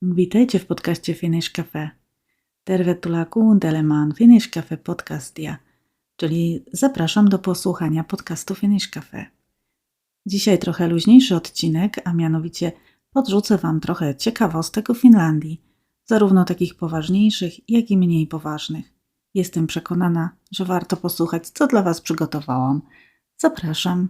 Witajcie w podcaście Finnish Cafe. Tervetuloa kuuntelemaan Finnish Cafe podcastia, czyli zapraszam do posłuchania podcastu Finnish Cafe. Dzisiaj trochę luźniejszy odcinek, a mianowicie podrzucę Wam trochę ciekawostek o Finlandii, zarówno takich poważniejszych, jak i mniej poważnych. Jestem przekonana, że warto posłuchać, co dla Was przygotowałam. Zapraszam.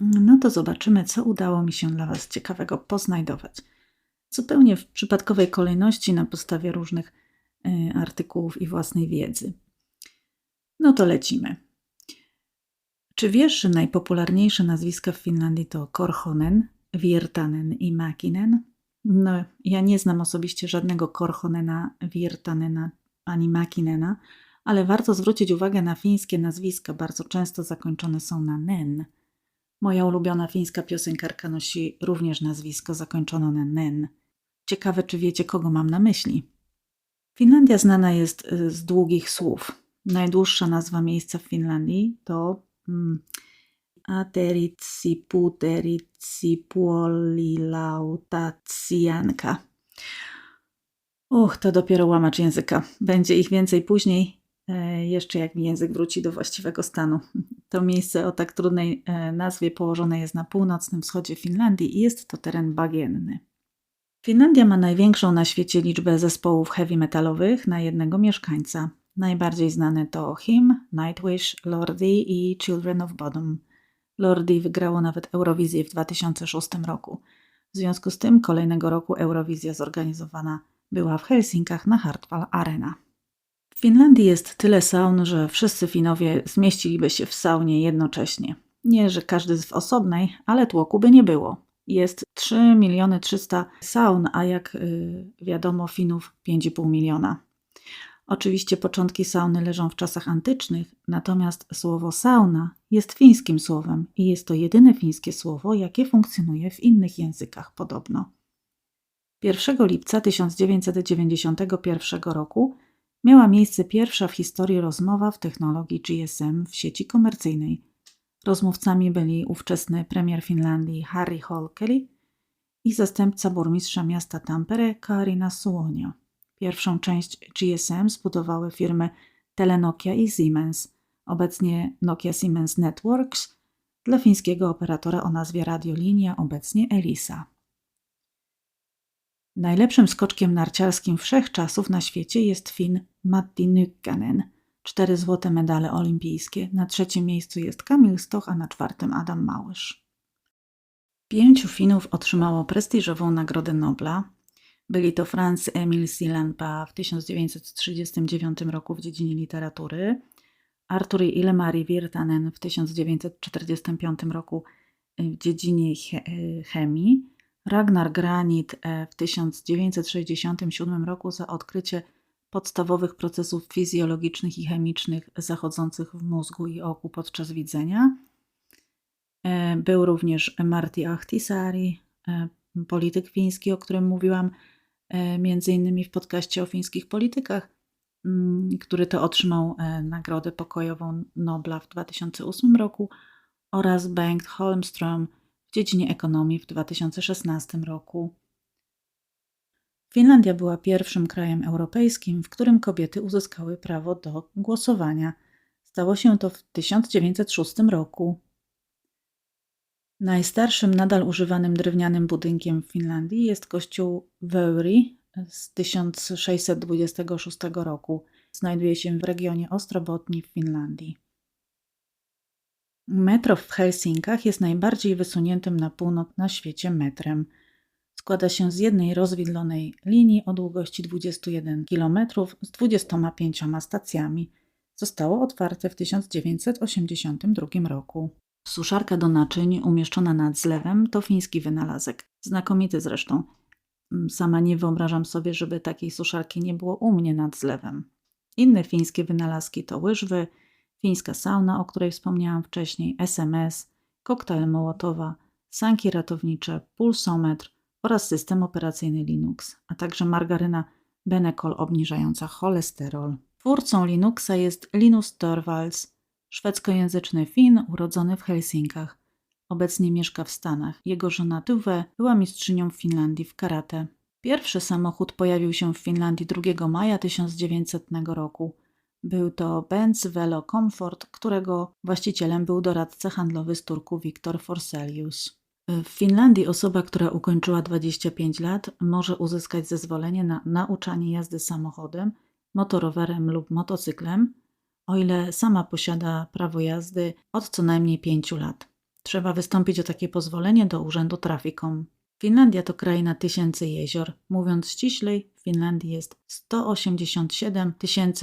No to zobaczymy, co udało mi się dla Was ciekawego poznajdować. Zupełnie w przypadkowej kolejności na podstawie różnych artykułów i własnej wiedzy. No to lecimy. Czy wiesz, że najpopularniejsze nazwiska w Finlandii to Korhonen, Virtanen i Mäkinen? No, ja nie znam osobiście żadnego Korhonena, Virtanena ani Mäkinena, ale warto zwrócić uwagę na fińskie nazwiska, bardzo często zakończone są na nen. Moja ulubiona fińska piosenkarka nosi również nazwisko zakończone na nen. Ciekawe, czy wiecie, kogo mam na myśli. Finlandia znana jest z długich słów. Najdłuższa nazwa miejsca w Finlandii to Ateritsi Puteritsi Puolilautatsijanka. To dopiero łamacz języka. Będzie ich więcej później, jeszcze jak mi język wróci do właściwego stanu. To miejsce o tak trudnej nazwie położone jest na północnym wschodzie Finlandii i jest to teren bagienny. Finlandia ma największą na świecie liczbę zespołów heavy metalowych na jednego mieszkańca. Najbardziej znane to Him, Nightwish, Lordi i Children of Bodom. Lordi wygrało nawet Eurowizję w 2006 roku. W związku z tym kolejnego roku Eurowizja zorganizowana była w Helsinkach na Hartwall Arena. W Finlandii jest tyle saun, że wszyscy Finowie zmieściliby się w saunie jednocześnie. Nie, że każdy w osobnej, ale tłoku by nie było. Jest 3 300 000 saun, a jak wiadomo Finów 5,5 miliona. Oczywiście początki sauny leżą w czasach antycznych, natomiast słowo sauna jest fińskim słowem i jest to jedyne fińskie słowo, jakie funkcjonuje w innych językach podobno. 1 lipca 1991 roku miała miejsce pierwsza w historii rozmowa w technologii GSM w sieci komercyjnej. Rozmówcami byli ówczesny premier Finlandii Harri Holkeli i zastępca burmistrza miasta Tampere Kaarina Suonio. Pierwszą część GSM zbudowały firmy Telenokia i Siemens, obecnie Nokia Siemens Networks, dla fińskiego operatora o nazwie Radiolinia, obecnie Elisa. Najlepszym skoczkiem narciarskim wszechczasów na świecie jest Fin Matti Nykänen. 4 złote medale olimpijskie. Na 3. miejscu jest Kamil Stoch, a na 4. Adam Małysz. 5 Finów otrzymało prestiżową Nagrodę Nobla. Byli to Franz Emil Sillanpää w 1939 roku w dziedzinie literatury, Arthur i Ilmari Virtanen w 1945 roku w dziedzinie chemii, Ragnar Granit w 1967 roku za odkrycie podstawowych procesów fizjologicznych i chemicznych zachodzących w mózgu i oku podczas widzenia. Był również Martti Ahtisaari, polityk fiński, o którym mówiłam między innymi w podcaście o fińskich politykach, który to otrzymał Nagrodę Pokojową Nobla w 2008 roku, oraz Bengt Holmström w dziedzinie ekonomii w 2016 roku. Finlandia była pierwszym krajem europejskim, w którym kobiety uzyskały prawo do głosowania. Stało się to w 1906 roku. Najstarszym nadal używanym drewnianym budynkiem w Finlandii jest kościół Vöyri z 1626 roku. Znajduje się w regionie Ostrobotni w Finlandii. Metro w Helsinkach jest najbardziej wysuniętym na północ na świecie metrem. Składa się z jednej rozwidlonej linii o długości 21 km z 25 stacjami. Zostało otwarte w 1982 roku. Suszarka do naczyń umieszczona nad zlewem to fiński wynalazek. Znakomity zresztą. Sama nie wyobrażam sobie, żeby takiej suszarki nie było u mnie nad zlewem. Inne fińskie wynalazki to łyżwy, fińska sauna, o której wspomniałam wcześniej, SMS, koktajl Mołotowa, sanki ratownicze, pulsometr oraz system operacyjny Linux, a także margaryna Benecol obniżająca cholesterol. Twórcą Linuxa jest Linus Torvalds, szwedzkojęzyczny Fin urodzony w Helsinkach. Obecnie mieszka w Stanach. Jego żona Tuve była mistrzynią w Finlandii w karate. Pierwszy samochód pojawił się w Finlandii 2 maja 1900 roku. Był to Benz Velo Comfort, którego właścicielem był doradca handlowy z Turku Viktor Forselius. W Finlandii osoba, która ukończyła 25 lat, może uzyskać zezwolenie na nauczanie jazdy samochodem, motorowerem lub motocyklem, o ile sama posiada prawo jazdy od co najmniej 5 lat. Trzeba wystąpić o takie pozwolenie do urzędu Trafikom. Finlandia to kraina tysięcy jezior. Mówiąc ściślej, w Finlandii jest 187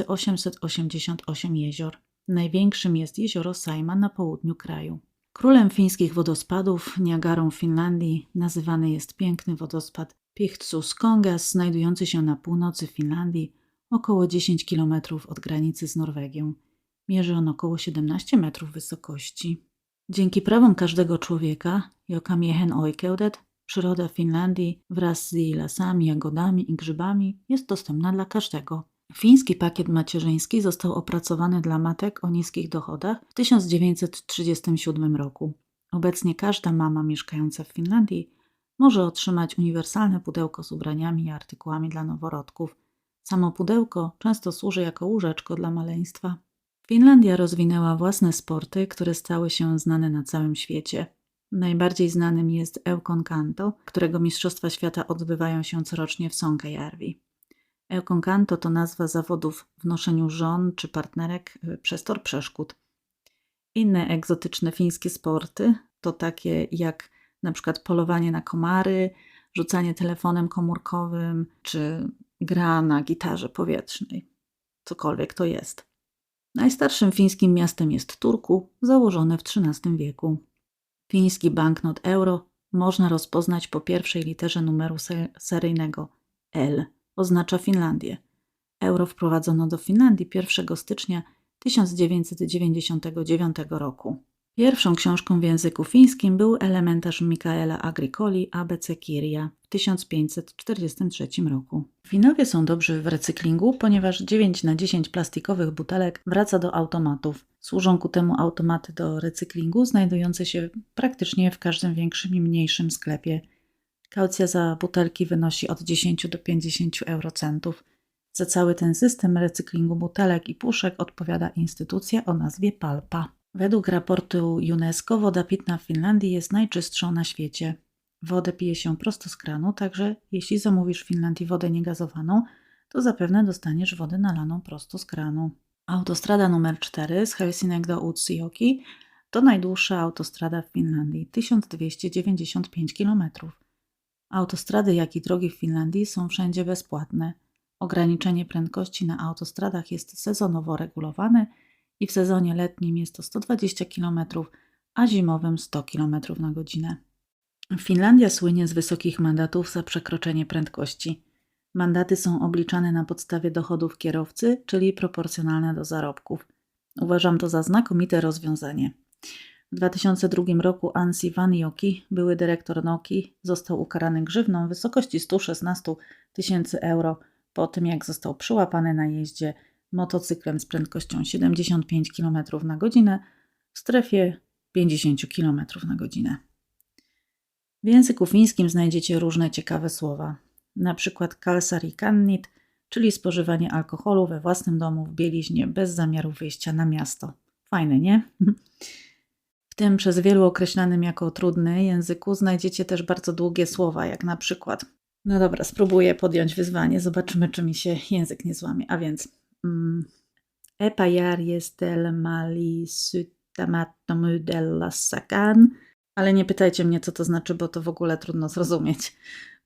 888 jezior. Największym jest jezioro Saimaa na południu kraju. Królem fińskich wodospadów, Niagarą w Finlandii, nazywany jest piękny wodospad Pihtsuskongas, znajdujący się na północy Finlandii, około 10 km od granicy z Norwegią. Mierzy on około 17 metrów wysokości. Dzięki prawom każdego człowieka, Jokamiehen oikeudet, przyroda Finlandii wraz z jej lasami, jagodami i grzybami jest dostępna dla każdego. Fiński pakiet macierzyński został opracowany dla matek o niskich dochodach w 1937 roku. Obecnie każda mama mieszkająca w Finlandii może otrzymać uniwersalne pudełko z ubraniami i artykułami dla noworodków. Samo pudełko często służy jako łóżeczko dla maleństwa. Finlandia rozwinęła własne sporty, które stały się znane na całym świecie. Najbardziej znanym jest Eukonkanto, którego mistrzostwa świata odbywają się corocznie w Sonkajärvi. Eukonkanto to nazwa zawodów w noszeniu żon czy partnerek przez tor przeszkód. Inne egzotyczne fińskie sporty to takie jak na przykład polowanie na komary, rzucanie telefonem komórkowym czy gra na gitarze powietrznej. Cokolwiek to jest. Najstarszym fińskim miastem jest Turku, założone w XIII wieku. Fiński banknot euro można rozpoznać po pierwszej literze numeru seryjnego L. Oznacza Finlandię. Euro wprowadzono do Finlandii 1 stycznia 1999 roku. Pierwszą książką w języku fińskim był elementarz Mikaela Agricoli ABC Kirja w 1543 roku. Finowie są dobrzy w recyklingu, ponieważ 9 na 10 plastikowych butelek wraca do automatów. Służą ku temu automaty do recyklingu znajdujące się praktycznie w każdym większym i mniejszym sklepie. Kaucja za butelki wynosi od 10 do 50 eurocentów. Za cały ten system recyklingu butelek i puszek odpowiada instytucja o nazwie PALPA. Według raportu UNESCO woda pitna w Finlandii jest najczystszą na świecie. Wodę pije się prosto z kranu, także jeśli zamówisz w Finlandii wodę niegazowaną, to zapewne dostaniesz wodę nalaną prosto z kranu. Autostrada numer 4 z Helsinek do Utsjoki to najdłuższa autostrada w Finlandii, 1295 km. Autostrady, jak i drogi w Finlandii są wszędzie bezpłatne. Ograniczenie prędkości na autostradach jest sezonowo regulowane i w sezonie letnim jest to 120 km, a zimowym 100 km na godzinę. Finlandia słynie z wysokich mandatów za przekroczenie prędkości. Mandaty są obliczane na podstawie dochodów kierowcy, czyli proporcjonalne do zarobków. Uważam to za znakomite rozwiązanie. W 2002 roku Anssi Vanjoki, były dyrektor Noki, został ukarany grzywną w wysokości 116 000 euro po tym, jak został przyłapany na jeździe motocyklem z prędkością 75 km na godzinę w strefie 50 km na godzinę. W języku fińskim znajdziecie różne ciekawe słowa, na przykład kalsari kannit, czyli spożywanie alkoholu we własnym domu w bieliźnie bez zamiaru wyjścia na miasto. Fajne, nie? W tym przez wielu określanym jako trudny języku znajdziecie też bardzo długie słowa, jak na przykład. No dobra, spróbuję podjąć wyzwanie, zobaczymy, czy mi się język nie złamie. A więc epäjärjestelmäli syttämättömyydellässäkään, ale nie pytajcie mnie, co to znaczy, bo to w ogóle trudno zrozumieć.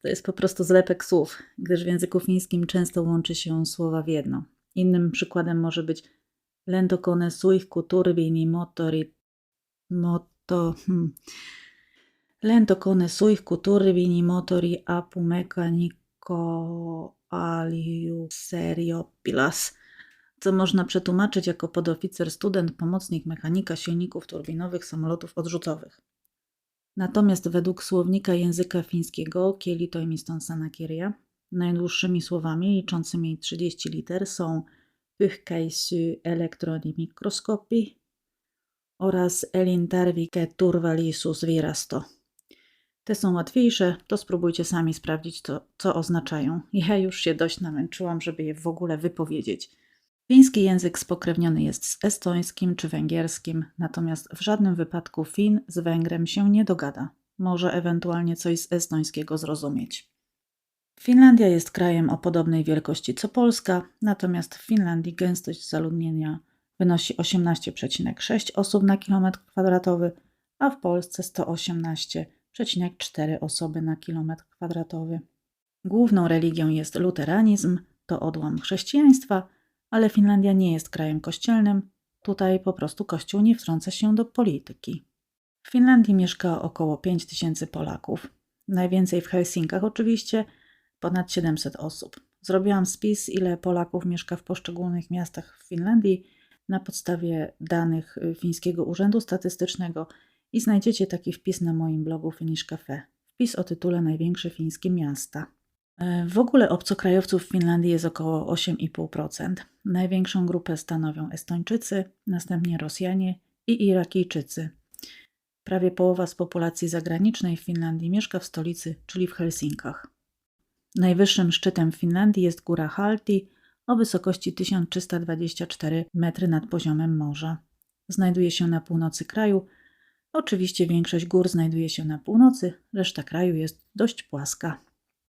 To jest po prostu zlepek słów, gdyż w języku fińskim często łączy się słowa w jedno. Innym przykładem może być lentokone suihku turbiini lentokone suihku turbiini motori apumekanikko aliuserioppilas, co można przetłumaczyć jako podoficer, student, pomocnik mechanika silników turbinowych samolotów odrzutowych. Natomiast według słownika języka fińskiego Kielitoimiston Sanakirja najdłuższymi słowami liczącymi 30 liter są pyyhkäisy elektronimikroskopi oraz elintarvike turvallisuusvirasto. Te są łatwiejsze, to spróbujcie sami sprawdzić, co oznaczają. Ja już się dość namęczyłam, żeby je w ogóle wypowiedzieć. Fiński język spokrewniony jest z estońskim czy węgierskim, natomiast w żadnym wypadku Fin z Węgrem się nie dogada. Może ewentualnie coś z estońskiego zrozumieć. Finlandia jest krajem o podobnej wielkości co Polska, natomiast w Finlandii gęstość zaludnienia wynosi 18,6 osób na kilometr kwadratowy, a w Polsce 118,4 osoby na kilometr kwadratowy. Główną religią jest luteranizm, to odłam chrześcijaństwa, ale Finlandia nie jest krajem kościelnym, tutaj po prostu Kościół nie wtrąca się do polityki. W Finlandii mieszka około 5000 Polaków, najwięcej w Helsinkach oczywiście, ponad 700 osób. Zrobiłam spis, ile Polaków mieszka w poszczególnych miastach w Finlandii na podstawie danych Fińskiego Urzędu Statystycznego i znajdziecie taki wpis na moim blogu Finnish Cafe. Wpis o tytule Największe fińskie miasta. W ogóle obcokrajowców w Finlandii jest około 8,5%. Największą grupę stanowią Estończycy, następnie Rosjanie i Irakijczycy. Prawie połowa z populacji zagranicznej w Finlandii mieszka w stolicy, czyli w Helsinkach. Najwyższym szczytem w Finlandii jest góra Halti o wysokości 1324 metry nad poziomem morza. Znajduje się na północy kraju. Oczywiście większość gór znajduje się na północy, reszta kraju jest dość płaska.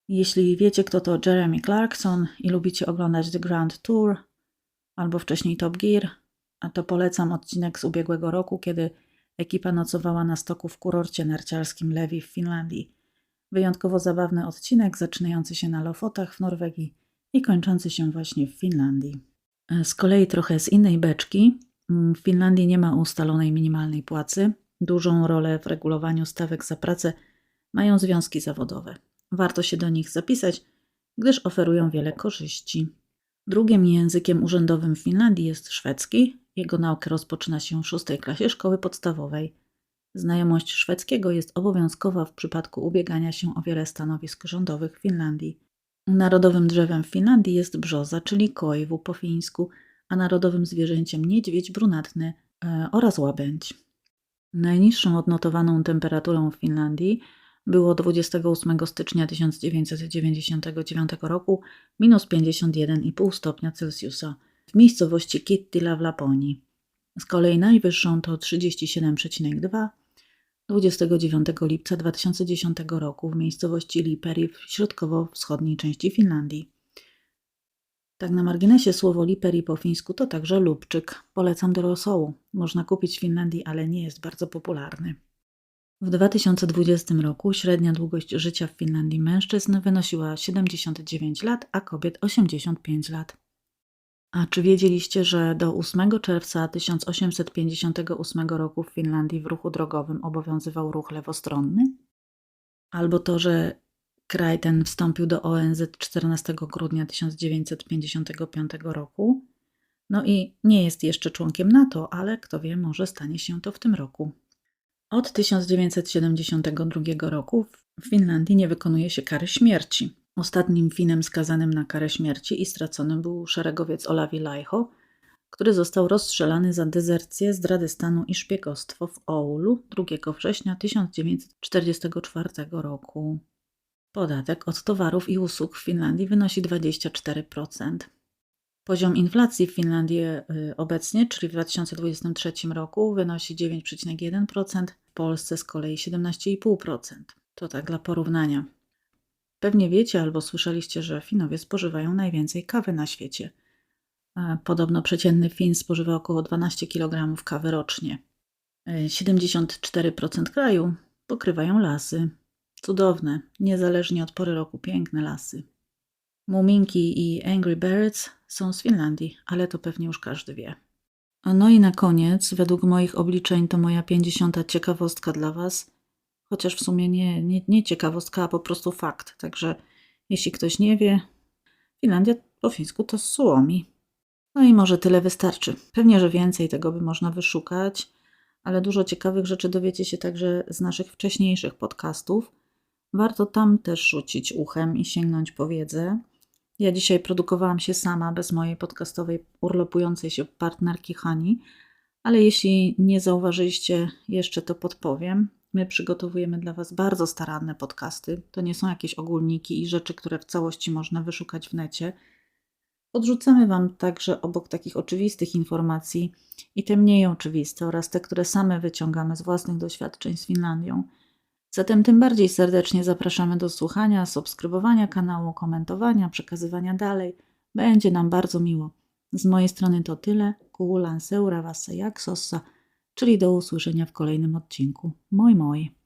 Jeśli wiecie, kto to Jeremy Clarkson i lubicie oglądać The Grand Tour albo wcześniej Top Gear, a to polecam odcinek z ubiegłego roku, kiedy ekipa nocowała na stoku w kurorcie narciarskim Levi w Finlandii. Wyjątkowo zabawny odcinek, zaczynający się na Lofotach w Norwegii i kończący się właśnie w Finlandii. Z kolei trochę z innej beczki. W Finlandii nie ma ustalonej minimalnej płacy. Dużą rolę w regulowaniu stawek za pracę mają związki zawodowe. Warto się do nich zapisać, gdyż oferują wiele korzyści. Drugim językiem urzędowym w Finlandii jest szwedzki. Jego naukę rozpoczyna się w 6 klasie szkoły podstawowej. Znajomość szwedzkiego jest obowiązkowa w przypadku ubiegania się o wiele stanowisk rządowych w Finlandii. Narodowym drzewem w Finlandii jest brzoza, czyli koiwu po fińsku, a narodowym zwierzęciem niedźwiedź brunatny oraz łabędź. Najniższą odnotowaną temperaturą w Finlandii było 28 stycznia 1999 roku minus 51,5 stopnia Celsjusza w miejscowości Kittila w Laponii. Z kolei najwyższą to 37,2 29 lipca 2010 roku w miejscowości Liperi w środkowo-wschodniej części Finlandii. Tak na marginesie słowo Liperi po fińsku to także lubczyk. Polecam do rosołu. Można kupić w Finlandii, ale nie jest bardzo popularny. W 2020 roku średnia długość życia w Finlandii mężczyzn wynosiła 79 lat, a kobiet 85 lat. A czy wiedzieliście, że do 8 czerwca 1858 roku w Finlandii w ruchu drogowym obowiązywał ruch lewostronny? Albo to, że kraj ten wstąpił do ONZ 14 grudnia 1955 roku? No i nie jest jeszcze członkiem NATO, ale kto wie, może stanie się to w tym roku. Od 1972 roku w Finlandii nie wykonuje się kary śmierci. Ostatnim Finem skazanym na karę śmierci i straconym był szeregowiec Olavi Laiho, który został rozstrzelany za dezercję, zdradę stanu i szpiegostwo w Oulu 2 września 1944 roku. Podatek od towarów i usług w Finlandii wynosi 24%. Poziom inflacji w Finlandii obecnie, czyli w 2023 roku, wynosi 9,1%, w Polsce z kolei 17,5%. To tak dla porównania. Pewnie wiecie albo słyszeliście, że Finowie spożywają najwięcej kawy na świecie. Podobno przeciętny Fin spożywa około 12 kg kawy rocznie. 74% kraju pokrywają lasy. Cudowne, niezależnie od pory roku, piękne lasy. Muminki i Angry Birds są z Finlandii, ale to pewnie już każdy wie. No i na koniec, według moich obliczeń, to moja 50. ciekawostka dla Was. Chociaż w sumie nie ciekawostka, a po prostu fakt. Także jeśli ktoś nie wie, Finlandia po fińsku to Suomi. No i może tyle wystarczy. Pewnie, że więcej tego by można wyszukać, ale dużo ciekawych rzeczy dowiecie się także z naszych wcześniejszych podcastów. Warto tam też rzucić uchem i sięgnąć po wiedzę. Ja dzisiaj produkowałam się sama, bez mojej podcastowej urlopującej się partnerki Hani, ale jeśli nie zauważyliście jeszcze, to podpowiem. My przygotowujemy dla Was bardzo staranne podcasty. To nie są jakieś ogólniki i rzeczy, które w całości można wyszukać w necie. Podrzucamy Wam także obok takich oczywistych informacji i te mniej oczywiste oraz te, które same wyciągamy z własnych doświadczeń z Finlandią. Zatem tym bardziej serdecznie zapraszamy do słuchania, subskrybowania kanału, komentowania, przekazywania dalej. Będzie nam bardzo miło. Z mojej strony to tyle. Kuulan seuraavassa jaksossa, czyli do usłyszenia w kolejnym odcinku. Moi moi!